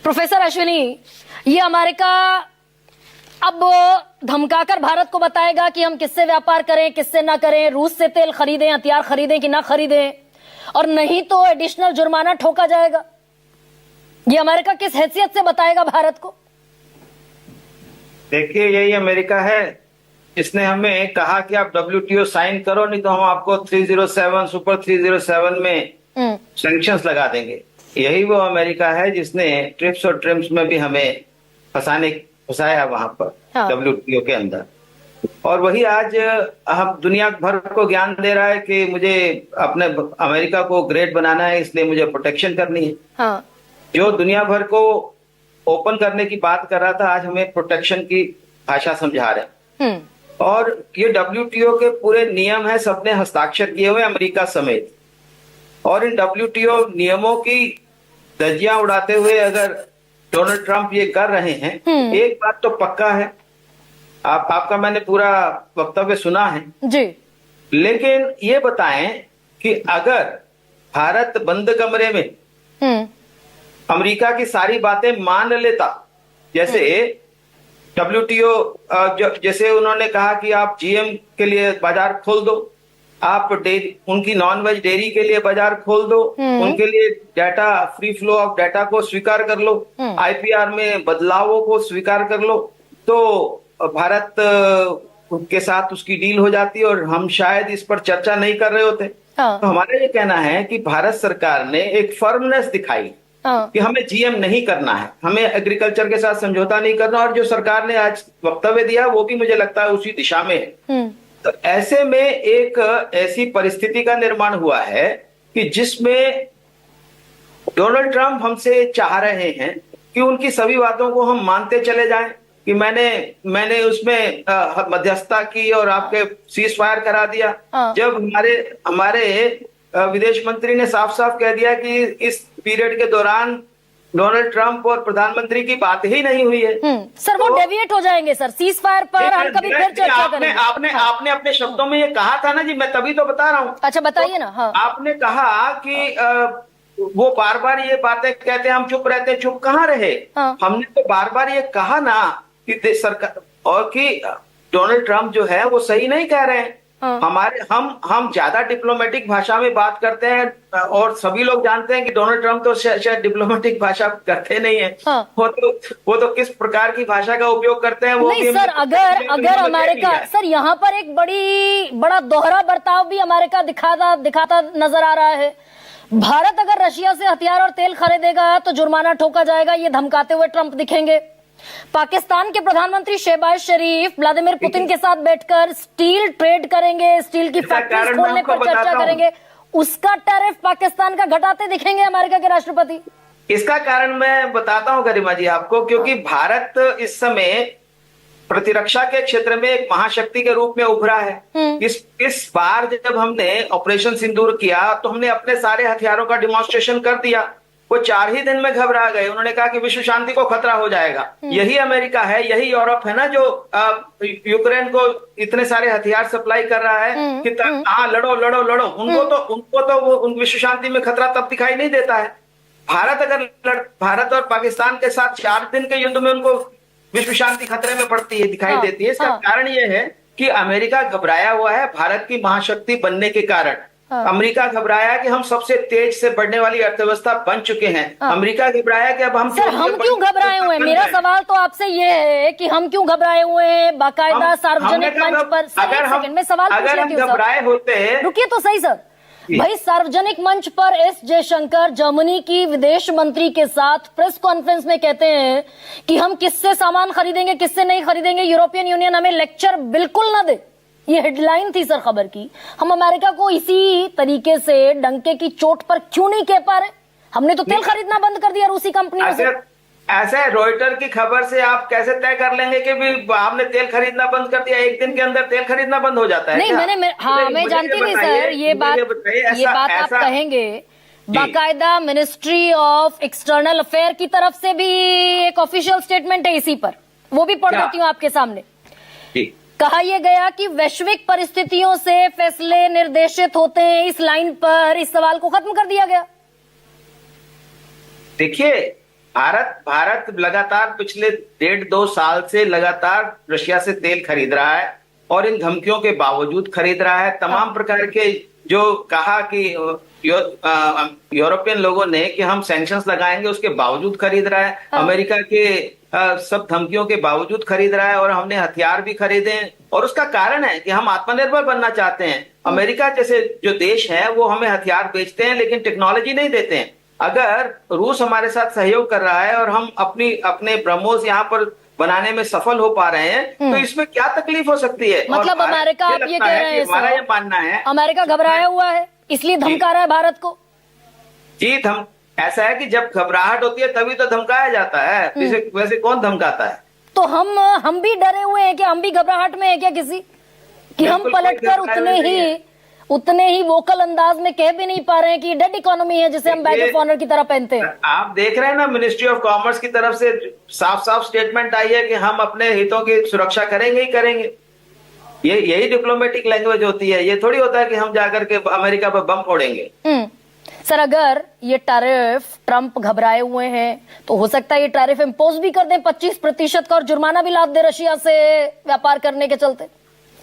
Professor Ashwini, ये America अब धमकाकर भारत को बताएगा कि हम किससे व्यापार करें, किससे ना करें, रूस से तेल खरीदें, हथियार खरीदें कि ना खरीदें, और नहीं तो एडिशनल जुर्माना ठोका जाएगा। ये अमेरिका किस हैसियत से बताएगा भारत को? देखिए, यही अमेरिका है इसने हमें कहा कि आप WTO साइन करो, नहीं तो हम आपको 307 सुपर 307 में सैंक्शंस लगा देंगे। यही वो अमेरिका है जिसने ट्रिप्स और ट्रिम्स में भी हमें फंसाया वहां पर, हाँ। WTO के अंदर। और वही आज हम दुनिया भर को ज्ञान दे रहा है कि मुझे अपने अमेरिका को ग्रेट बनाना है, इसलिए मुझे प्रोटेक्शन करनी है। हाँ। जो दुनिया भर को ओपन करने की बात कर रहा था, आज हमें प्रोटेक्शन की भाषा समझा रहे हैं। और ये WTO के पूरे नियम है, सबने हस्ताक्षर किए हुए अमेरिका समेत। और इन WTO नियमों की धज्जियां उड़ाते हुए अगर डोनाल्ड ट्रंप ये कर रहे हैं, एक बात तो पक्का है, आपका मैंने पूरा वक्तव्य सुना है जी, लेकिन ये बताएं कि अगर भारत बंद कमरे में अमेरिका की सारी बातें मान लेता, जैसे WTO जैसे उन्होंने कहा कि आप GM के लिए बाजार खोल दो, आप उनकी नॉन वेज डेयरी के लिए बाजार खोल दो, उनके लिए data free flow of data को स्वीकार कर लो, IPR में बदलावों को स्वीकार कर लो, तो भारत के साथ उसकी डील हो जाती और हम शायद इस पर चर्चा नहीं कर रहे होते। हाँ। तो हमारा ये कहना है कि भारत सरकार ने एक फर्मनेस दिखाई कि हमें GM नहीं करना है, हमें एग्रीकल्चर के साथ समझौता नहीं करना, और जो सरकार ने आज वक्तव्य दिया वो भी मुझे लगता है उसी दिशा में है। तो ऐसे में एक ऐसी परिस्थिति का निर्माण हुआ है कि जिसमें डोनाल्ड ट्रंप हमसे चाह रहे हैं कि उनकी सभी बातों को हम मानते चले जाएं, कि मैंने उसमें मध्यस्थता की और आपके सीज फायर करा दिया। जब हमारे विदेश मंत्री ने साफ साफ कह दिया कि इस पीरियड के दौरान डोनाल्ड ट्रंप और प्रधानमंत्री की बात ही नहीं हुई है। सर, वो डेविएट हो जाएंगे सर, सीज फायर पर हम कभी फिर चर्चा करेंगे। आपने अपने शब्दों में ये कहा था ना जी, मैं तभी तो बता रहा हूँ। अच्छा, बताइए ना। हाँ। आपने कहा कि वो बार बार ये बातें कहते हैं, हम चुप रहते हैं। चुप कहाँ रहे? हमने तो बार बार ये कहा ना कि सरकार और कि डोनाल्ड ट्रंप जो है वो सही नहीं कह रहे हैं। हम ज्यादा डिप्लोमेटिक भाषा में बात करते हैं, और सभी लोग जानते हैं कि डोनाल्ड ट्रंप तो शायद डिप्लोमेटिक भाषा करते नहीं है। वो तो किस प्रकार की भाषा का उपयोग करते हैं वो नहीं सर, अगर अमेरिका, सर यहाँ पर एक बड़ा दोहरा बर्ताव भी अमेरिका दिखाता नजर आ रहा है। भारत अगर रशिया से हथियार और तेल खरीदेगा तो जुर्माना ठोका जाएगा, ये धमकाते हुए ट्रंप दिखेंगे। पाकिस्तान के प्रधानमंत्री शहबाज शरीफ व्लादिमीर पुतिन के साथ बैठकर स्टील ट्रेड करेंगे, स्टील की फैक्ट्रीज खोलने पर चर्चा करेंगे, उसका टैरिफ पाकिस्तान का घटाते दिखेंगे अमेरिका के राष्ट्रपति। इसका कारण मैं बताता हूं गरिमा जी आपको, क्योंकि भारत इस समय प्रतिरक्षा के क्षेत्र में एक महाशक्ति के रूप में उभरा है। इस बार जब हमने ऑपरेशन सिंदूर किया तो हमने अपने सारे हथियारों का डिमॉन्स्ट्रेशन कर दिया। वो 4 ही दिन में घबरा गए, उन्होंने कहा कि विश्व शांति को खतरा हो जाएगा। यही अमेरिका है, यही यूरोप है ना जो यूक्रेन को इतने सारे हथियार सप्लाई कर रहा है कि हाँ लड़ो लड़ो लड़ो। उनको तो वो विश्व शांति में खतरा तब दिखाई नहीं देता है। भारत और पाकिस्तान के साथ 4 दिन के युद्ध में उनको विश्व शांति खतरे में पड़ती है, दिखाई देती है। इसका कारण यह है कि अमेरिका घबराया हुआ है भारत की महाशक्ति बनने के कारण। अमेरिका घबराया कि हम सबसे तेज से बढ़ने वाली अर्थव्यवस्था बन चुके हैं। अमेरिका घबराया कि अब हम क्यों घबराए हुए हैं? मेरा सवाल तो आपसे ये है कि हम क्यों घबराए हुए हैं? बाकायदा सार्वजनिक मंच पर अगर हम घबराए होते, रुकिए तो सही सर भाई, सार्वजनिक मंच पर एस जयशंकर जर्मनी की विदेश मंत्री के साथ प्रेस कॉन्फ्रेंस में कहते हैं कि हम किससे सामान खरीदेंगे, किससे नहीं खरीदेंगे, यूरोपियन यूनियन हमें लेक्चर बिल्कुल ना दे। ये हेडलाइन थी सर खबर की। हम अमेरिका को इसी तरीके से डंके की चोट पर क्यों नहीं कह पा रहे? हमने तो तेल खरीदना बंद कर दिया रूसी कंपनियों से। ऐसे रॉयटर की खबर से आप कैसे तय कर लेंगे कि भी आपने तेल खरीदना बंद कर दिया? एक दिन के अंदर तेल खरीदना बंद हो जाता है? नहीं, मैं जानती नहीं सर, ये बात आप कहेंगे। बाकायदा मिनिस्ट्री ऑफ एक्सटर्नल अफेयर की तरफ से भी एक ऑफिशियल स्टेटमेंट है इसी पर, वो भी पढ़ देती हूँ आपके सामने। कहा यह गया कि वैश्विक परिस्थितियों से फैसले निर्देशित होते हैं। इस लाइन पर इस सवाल को खत्म कर दिया गया। देखिए, भारत लगातार पिछले 1.5-2 साल से लगातार रशिया से तेल खरीद रहा है और इन धमकियों के बावजूद खरीद रहा है। तमाम प्रकार के जो कहा कि यूरोपियन लोगों ने कि हम सैंक्शंस लगाएंगे, उसके बावजूद खरीद रहा है। अमेरिका के सब धमकियों के बावजूद खरीद रहा है और हमने हथियार भी खरीदे हैं और उसका कारण है कि हम आत्मनिर्भर बनना चाहते हैं। अमेरिका जैसे जो देश है वो हमें हथियार बेचते हैं लेकिन टेक्नोलॉजी नहीं देते हैं। अगर रूस हमारे साथ सहयोग कर रहा है और हम अपने ब्रह्मोस यहाँ पर बनाने में सफल हो पा रहे हैं तो इसमें क्या तकलीफ हो सकती है? मतलब अमेरिका, आप ये कह रहे हैं, हमारा ये मानना है अमेरिका घबराया हुआ है इसलिए धमका रहा है भारत को। जी, ऐसा है कि जब घबराहट होती है तभी तो धमकाया जाता है, वैसे कौन धमकाता है? तो हम भी डरे हुए हैं कि हम भी घबराहट में है क्या किसी कि हम पलटकर उतने ही वोकल अंदाज में कह भी नहीं पा रहे हैं कि डेड इकोनॉमी है जिसे हम बैज ऑफ ऑनर की तरह पहनते हैं। आप देख रहे हैं ना, मिनिस्ट्री ऑफ कॉमर्स की तरफ से साफ साफ स्टेटमेंट आई है कि हम अपने हितों की सुरक्षा करेंगे ही करेंगे। यही डिप्लोमेटिक लैंग्वेज होती है। ये थोड़ी होता है कि हम जाकर के अमेरिका पर बम फोड़ेंगे। सर, अगर ये टैरिफ ट्रंप घबराए हुए हैं तो हो सकता है ये टैरिफ इम्पोज भी कर दें 25% का और जुर्माना भी लाद दे रशिया से व्यापार करने के चलते।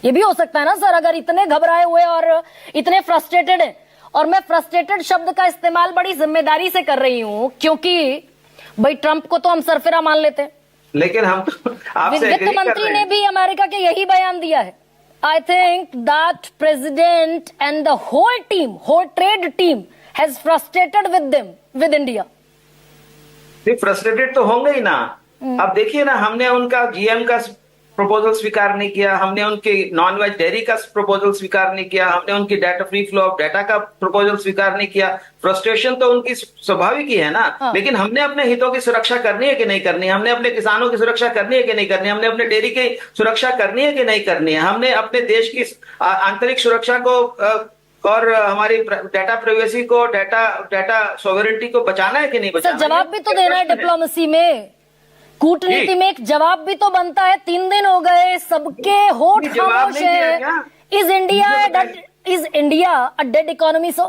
ये भी हो सकता है ना सर, अगर इतने घबराए हुए और इतने फ्रस्ट्रेटेड हैं। और मैं फ्रस्ट्रेटेड शब्द का इस्तेमाल बड़ी जिम्मेदारी से कर रही हूं क्योंकि भाई ट्रंप को तो हम सरफिरा मान लेते हैं, लेकिन हम वित्त मंत्री ने भी अमेरिका के यही बयान दिया है। I think that president and the whole trade team has frustrated with India. Frustrated तो होंगे ही ना। अब देखिए ना, हमने उनका जीएम का प्रपोजल स्वीकार नहीं किया, हमने उनके नॉन वेज डेयरी का प्रपोजल स्वीकार नहीं किया, हमने उनकी data free flow of data का प्रपोजल स्वीकार नहीं किया। फ्रस्ट्रेशन तो उनकी स्वाभाविक ही है ना। लेकिन हमने अपने हितों की सुरक्षा करनी है कि नहीं करनी है? हमने अपने किसानों की सुरक्षा करनी है कि नहीं करनी है? हमने अपने डेयरी की सुरक्षा करनी है कि नहीं करनी है? हमने अपने देश की आंतरिक सुरक्षा को और हमारी डाटा प्राइवेसी को, डाटा सॉवरेनिटी को बचाना है कि नहीं बचाना? सर, जवाब भी तो देना है डिप्लोमेसी में, कूटनीति में एक जवाब भी तो बनता है। 3 दिन हो गए, सबके होठ खामोश है। Is India a dead economy? So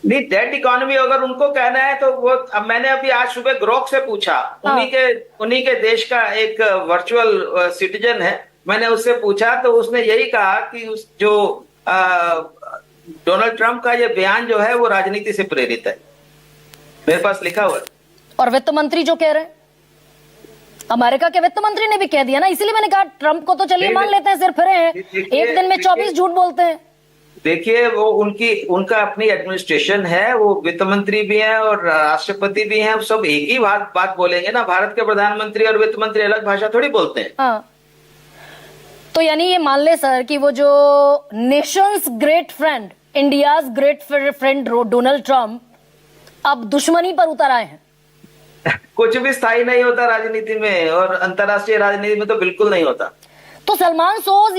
नहीं, डेड इकोनॉमी अगर उनको कहना है तो वो, अब मैंने अभी आज सुबह ग्रोक से पूछा, उन्हीं के देश का एक वर्चुअल सिटीजन है, मैंने उससे पूछा तो उसने यही कहा कि जो डोनाल्ड ट्रंप का ये बयान जो है वो राजनीति से प्रेरित है। मेरे पास लिखा हुआ है। और वित्त मंत्री जो कह रहे हैं, अमेरिका के वित्त मंत्री ने भी कह दिया ना, इसीलिए मैंने कहा ट्रंप को तो चलिए मान लेते हैं, सिर फिरे हैं, एक दिन में 24 झूठ बोलते हैं। देखिए, वो उनका अपनी एडमिनिस्ट्रेशन है, वो वित्त मंत्री भी हैं और राष्ट्रपति भी हैं, सब एक ही बात बोलेंगे ना। भारत के प्रधानमंत्री और वित्त मंत्री अलग भाषा थोड़ी बोलते हैं। हाँ, तो यानी ये मान ले सर कि वो जो Nations great friend, India's great friend Donald Trump अब दुश्मनी पर उतर आए हैं। कुछ भी स्थायी नहीं होता राजनीति में, और अंतर्राष्ट्रीय राजनीति में तो बिल्कुल नहीं होता। तो सलमान सोज